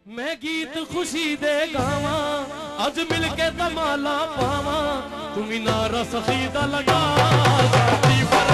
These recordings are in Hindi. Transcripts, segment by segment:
मैं गीत खुशी दे गावा अज मिलके तमाला पावा तुम्ही नारा सखीदा लगा साथी पर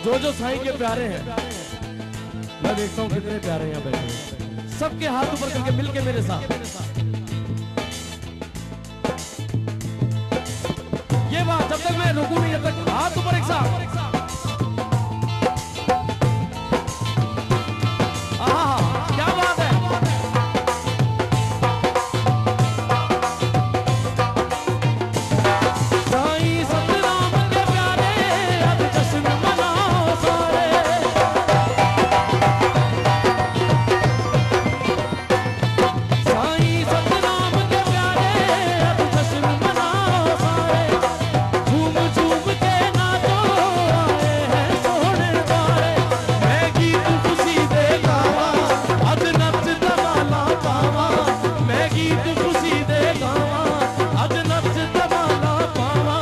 जो साईं के प्यारे हैं, मैं देखता हूँ कितने प्यारे यहाँ बैठे, सबके हाथ ऊपर करके मिलके मेरे साथ ये बात, जब तक मैं रुकू नहीं, जब तक हाथ ऊपर एक साथ। क्या बात है। साईं सतराम के प्यारे, अब जश्न मनाओ सारे। साईं सतराम के प्यारे, अब जश्न मनाओ सारे। झूम झूम के नाचो, आए हैं सोने वाले। मैं गीत खुशी दे गावा, अज नच दबाला पावा। मैं गीत खुशी दे गावा, अज नच दबाला पावा।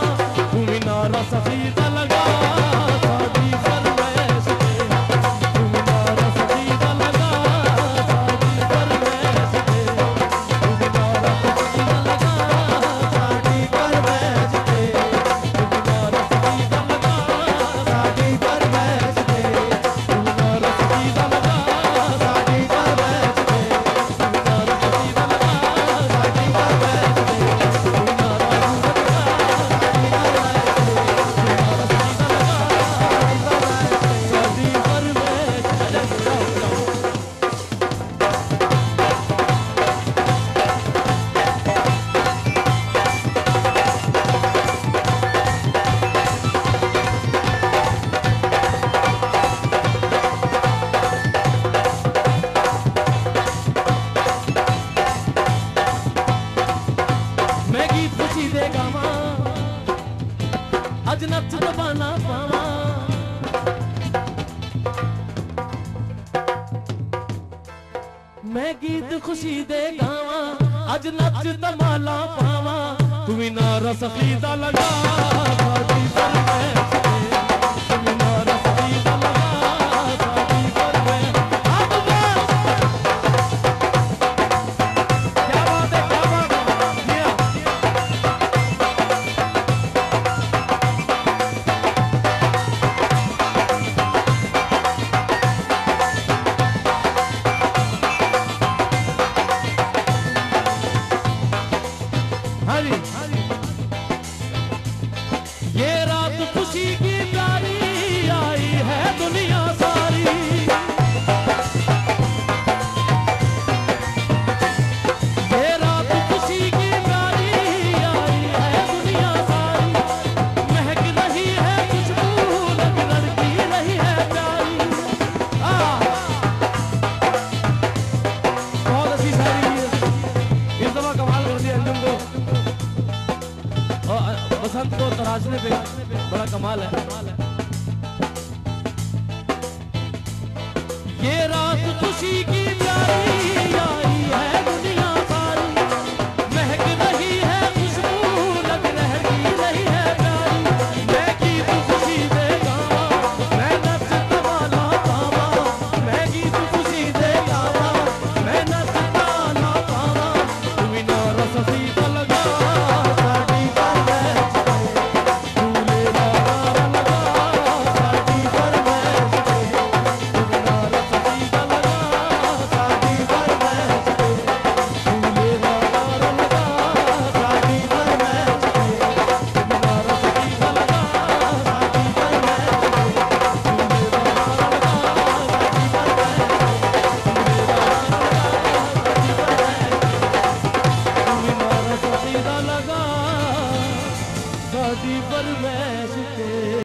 तू नारा सफीदा लगा साडी फरमाइश पे, तू नारा सफीदा लगा साडी फरमाइश पे, तू नारा सफीदा लगा साडी फरमाइश पे, तू नारा सफीदा लगा साडी फरमाइश पे, तू नारा सफीदा लगा साडी फरमाइश पे, तू नारा सफीदा लगा साडी फरमाइश पे, तू नारा मैं गीत खुशी दे गावा, अज नच दबाना पावा। मैं गीत खुशी दे गावा, अज नच दबाना पावा। तू नारा सफीदा लगा साडी फरमाइश पे, तू नारा सफीदा लगा साडी फरमाइश पे। क्या बात है, क्या बात है। हाँ जी, ये रात खुशी की प्यारी आई है दुनिया सारी। ये रात खुशी की प्यारी आई है दुनिया सारी। महक रही है खुशबू, लग लड़की रही है प्यारी। बहुत अच्छी शायरी है, इस दफा कमाल कर दिया अंजुम को। और बसंत को तराशने पे बड़ा कमाल है। ये रात खुशी की प्यारी आई है दुनिया सारी। महक रही है खुशबू, लग लहकी रही है प्यारी। मैं गीत खुशी दे गावा, मैं नच दबाला पावा। मैं गीत खुशी दे गावा, मैं नच दबाला पावा। तू नारा सफीदा लगा साडी फरमाइश पे, तू नारा लगा साडी फरमाइश पे, तू नारा सफीदा लगा साडी फरमाइश पे, तू नारा लगा साडी फरमाइश पे, तू नारा सफीदा लगा साडी फरमाइश पे, तू नारा लगा साडी फरमाइश पे।